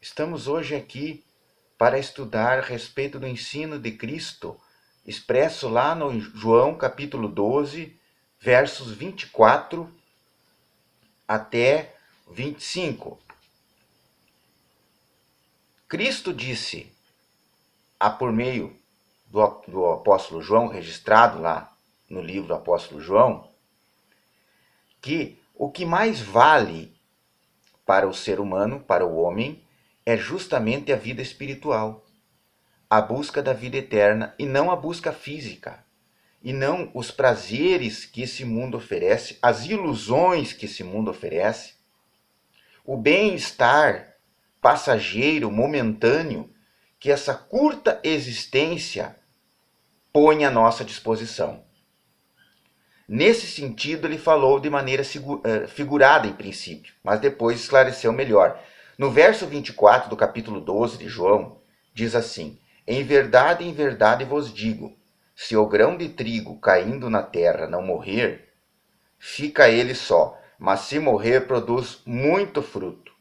Estamos hoje aqui para estudar a respeito do ensino de Cristo, expresso lá no João capítulo 12, versos 24 até 25. Cristo disse, por meio do apóstolo João, registrado lá no livro do apóstolo João, que o que mais vale para o ser humano, para o homem, é justamente a vida espiritual, a busca da vida eterna e não a busca física, e não os prazeres que esse mundo oferece, as ilusões que esse mundo oferece, o bem-estar passageiro, momentâneo, que essa curta existência põe à nossa disposição. Nesse sentido, ele falou de maneira figurada em princípio, mas depois esclareceu melhor. No verso 24 do capítulo 12 de João, diz assim: em verdade vos digo, se o grão de trigo caindo na terra não morrer, fica ele só, mas se morrer, produz muito fruto.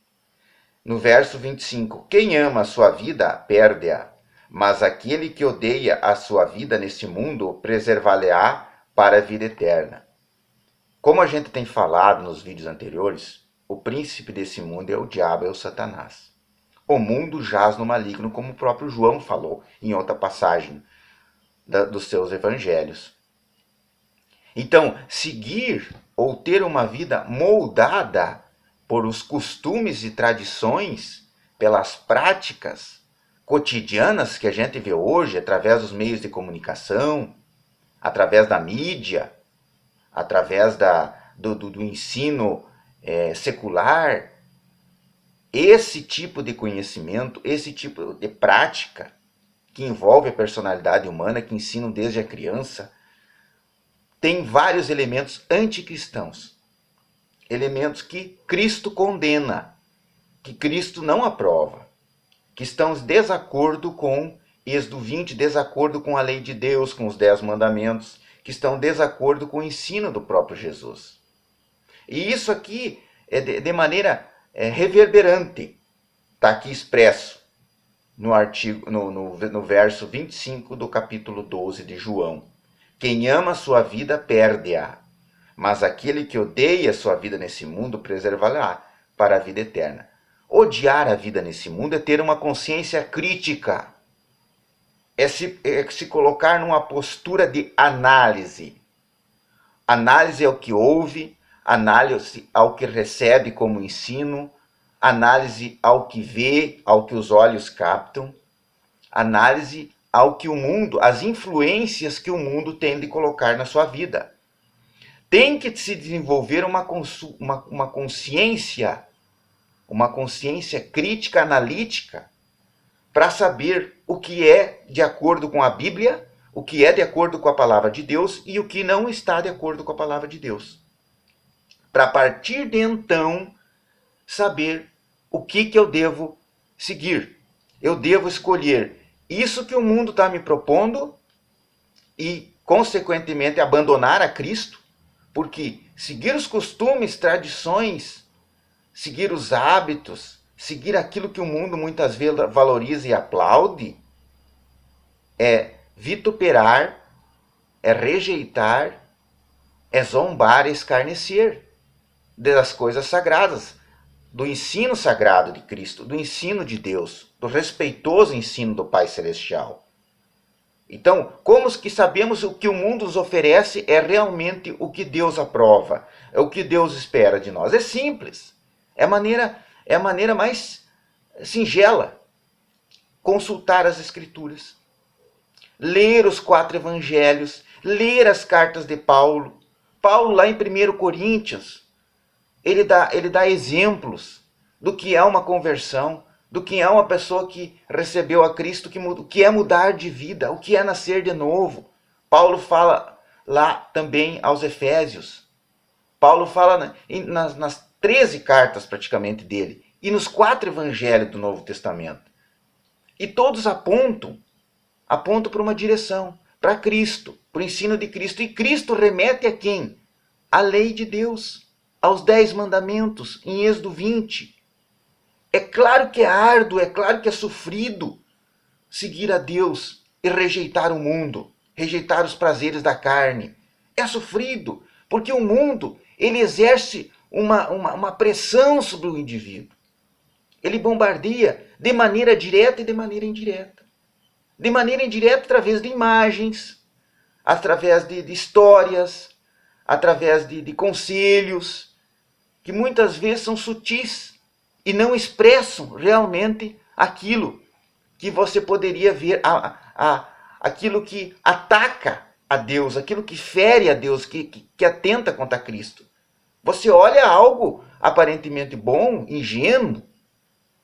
No verso 25, quem ama a sua vida, perde-a, mas aquele que odeia a sua vida neste mundo, preservá-la-á para a vida eterna. Como a gente tem falado nos vídeos anteriores, o príncipe desse mundo é o diabo, é o Satanás. O mundo jaz no maligno, como o próprio João falou em outra passagem dos seus evangelhos. Então, seguir ou ter uma vida moldada por os costumes e tradições, pelas práticas cotidianas que a gente vê hoje através dos meios de comunicação, através da mídia, através do ensino secular, esse tipo de conhecimento, esse tipo de prática que envolve a personalidade humana, que ensinam desde a criança, tem vários elementos anticristãos, elementos que Cristo condena, que Cristo não aprova, que estão em desacordo com Êxodo 20, desacordo com a lei de Deus, com os 10 mandamentos, que estão em desacordo com o ensino do próprio Jesus. E isso aqui é de maneira reverberante, está aqui expresso no verso 25 do capítulo 12 de João. Quem ama a sua vida, perde-a, mas aquele que odeia a sua vida nesse mundo, preservá-la para a vida eterna. Odiar a vida nesse mundo é ter uma consciência crítica, é se colocar numa postura de análise. Análise ao que ouve, análise ao que recebe como ensino, análise ao que vê, ao que os olhos captam, análise ao que o mundo, as influências que o mundo tem de colocar na sua vida. Tem que se desenvolver uma consciência crítica, analítica, para saber o que é de acordo com a Bíblia, o que é de acordo com a palavra de Deus e o que não está de acordo com a palavra de Deus. Para a partir de então, saber o que eu devo seguir. Eu devo escolher isso que o mundo está me propondo e, consequentemente, abandonar a Cristo, porque seguir os costumes, tradições, seguir os hábitos, seguir aquilo que o mundo muitas vezes valoriza e aplaude, é vituperar, é rejeitar, é zombar, é escarnecer das coisas sagradas, do ensino sagrado de Cristo, do ensino de Deus, do respeitoso ensino do Pai Celestial. Então, como que sabemos o que o mundo nos oferece é realmente o que Deus aprova, é o que Deus espera de nós? É simples, é a maneira mais singela. Consultar as Escrituras, ler os 4 evangelhos, ler as cartas de Paulo. Paulo, lá em 1 Coríntios, ele dá exemplos do que é uma conversão, do que é uma pessoa que recebeu a Cristo, o que é mudar de vida, o que é nascer de novo. Paulo fala lá também aos Efésios. Paulo fala nas 13 cartas praticamente dele e nos 4 evangelhos do Novo Testamento. E todos apontam para uma direção, para Cristo, para o ensino de Cristo. E Cristo remete a quem? A lei de Deus, aos 10 mandamentos, em Êxodo 20. É claro que é árduo, é claro que é sofrido seguir a Deus e rejeitar o mundo, rejeitar os prazeres da carne. É sofrido, porque o mundo ele exerce uma pressão sobre o indivíduo. Ele bombardeia de maneira direta e de maneira indireta. De maneira indireta através de imagens, através de histórias, através de conselhos, que muitas vezes são sutis e não expressam realmente aquilo que você poderia ver, aquilo que ataca a Deus, aquilo que fere a Deus, que atenta contra Cristo. Você olha algo aparentemente bom, ingênuo,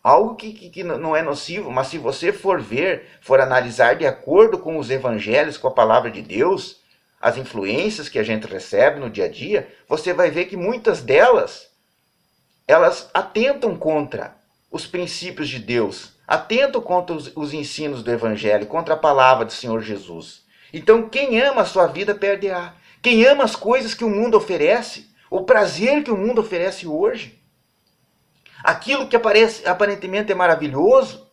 algo que não é nocivo, mas se você for ver, for analisar de acordo com os evangelhos, com a palavra de Deus, as influências que a gente recebe no dia a dia, você vai ver que muitas delas, elas atentam contra os princípios de Deus, atentam contra os ensinos do evangelho, contra a palavra do Senhor Jesus. Então quem ama a sua vida perde-a. Quem ama as coisas que o mundo oferece, o prazer que o mundo oferece hoje, aquilo que aparentemente é maravilhoso,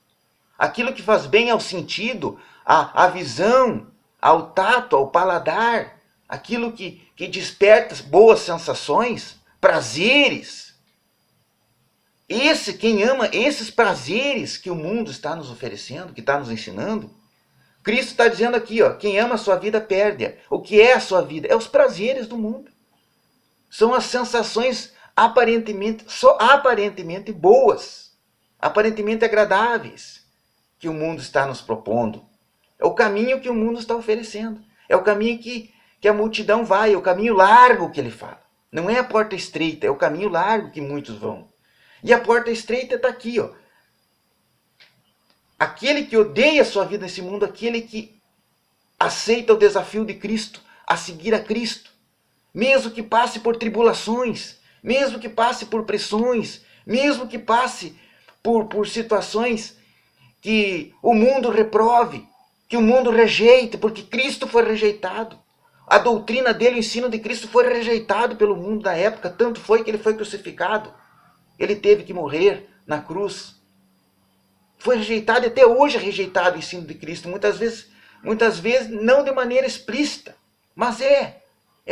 aquilo que faz bem ao sentido, à visão, ao tato, ao paladar, aquilo que desperta boas sensações, prazeres. Quem ama esses prazeres que o mundo está nos oferecendo, que está nos ensinando, Cristo está dizendo aqui, ó, quem ama a sua vida perde-a. O que é a sua vida? É os prazeres do mundo. São as sensações só aparentemente boas, aparentemente agradáveis, que o mundo está nos propondo. É o caminho que o mundo está oferecendo. É o caminho que a multidão vai, é o caminho largo que ele fala. Não é a porta estreita, é o caminho largo que muitos vão. E a porta estreita está aqui, ó. Aquele que odeia a sua vida nesse mundo, aquele que aceita o desafio de Cristo, a seguir a Cristo, mesmo que passe por tribulações, mesmo que passe por pressões, mesmo que passe por situações que o mundo reprove, que o mundo rejeite, porque Cristo foi rejeitado. A doutrina dele, o ensino de Cristo foi rejeitado pelo mundo da época, tanto foi que ele foi crucificado. Ele teve que morrer na cruz. Foi rejeitado e até hoje é rejeitado o ensino de Cristo, muitas vezes não de maneira explícita, mas é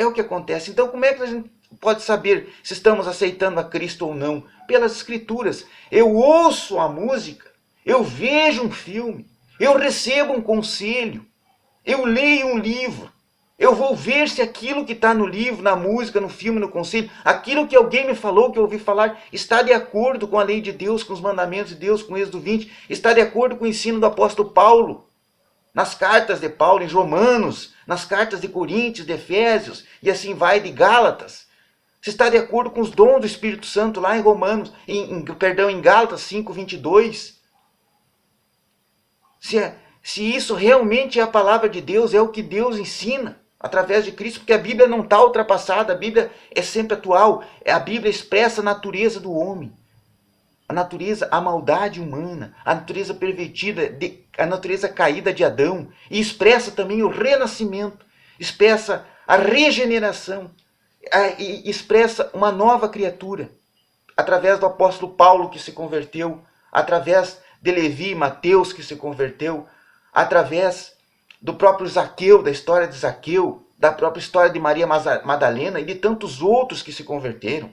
o que acontece. Então como é que a gente pode saber se estamos aceitando a Cristo ou não? Pelas Escrituras. Eu ouço a música, eu vejo um filme, eu recebo um conselho, eu leio um livro, eu vou ver se aquilo que está no livro, na música, no filme, no conselho, aquilo que alguém me falou, que eu ouvi falar, está de acordo com a lei de Deus, com os mandamentos de Deus, com o Êxodo 20, está de acordo com o ensino do apóstolo Paulo, nas cartas de Paulo, em Romanos, nas cartas de Coríntios, de Efésios, e assim vai, de Gálatas. Se está de acordo com os dons do Espírito Santo lá em Romanos, em Gálatas 5:22. Se isso realmente é a palavra de Deus, é o que Deus ensina através de Cristo, porque a Bíblia não está ultrapassada, a Bíblia é sempre atual. A Bíblia expressa a natureza do homem, a natureza, a maldade humana, a natureza pervertida, a natureza caída de Adão, e expressa também o renascimento, expressa a regeneração, e expressa uma nova criatura, através do apóstolo Paulo que se converteu, através de Levi e Mateus que se converteu, através do próprio Zaqueu, da história de Zaqueu, da própria história de Maria Madalena e de tantos outros que se converteram,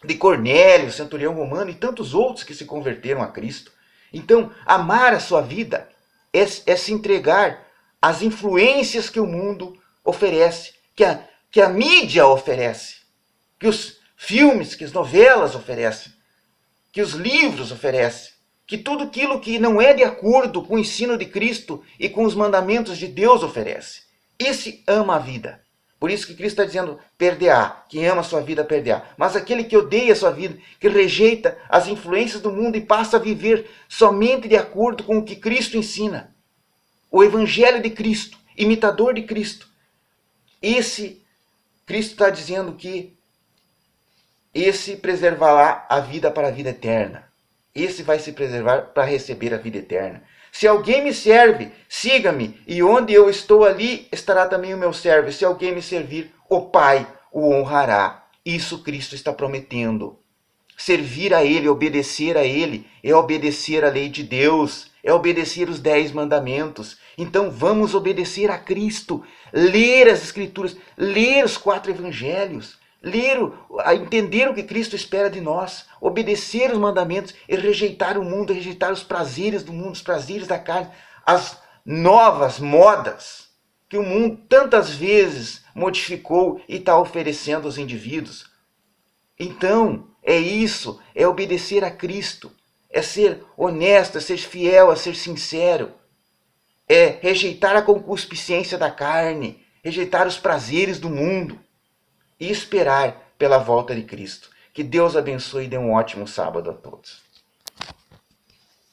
de Cornélio, centurião romano e tantos outros que se converteram a Cristo. Então, amar a sua vida é se entregar às influências que o mundo oferece, que a mídia oferece, que os filmes, que as novelas oferecem, que os livros oferecem, que tudo aquilo que não é de acordo com o ensino de Cristo e com os mandamentos de Deus oferece. Esse ama a vida. Por isso que Cristo está dizendo, perder-a. Quem ama a sua vida, perder-a. Mas aquele que odeia a sua vida, que rejeita as influências do mundo e passa a viver somente de acordo com o que Cristo ensina, o Evangelho de Cristo, imitador de Cristo, esse, Cristo está dizendo que esse preservará a vida para a vida eterna. Esse vai se preservar para receber a vida eterna. Se alguém me serve, siga-me, e onde eu estou ali estará também o meu servo. Se alguém me servir, o Pai o honrará. Isso Cristo está prometendo. Servir a Ele, obedecer a Ele, é obedecer a lei de Deus, é obedecer os 10 mandamentos. Então vamos obedecer a Cristo, ler as Escrituras, ler os 4 evangelhos, entender o que Cristo espera de nós, obedecer os mandamentos e rejeitar o mundo, rejeitar os prazeres do mundo, os prazeres da carne, as novas modas que o mundo tantas vezes modificou e está oferecendo aos indivíduos. Então, é isso, é obedecer a Cristo, é ser honesto, é ser fiel, é ser sincero, é rejeitar a concupiscência da carne, rejeitar os prazeres do mundo e esperar pela volta de Cristo. Que Deus abençoe e dê um ótimo sábado a todos.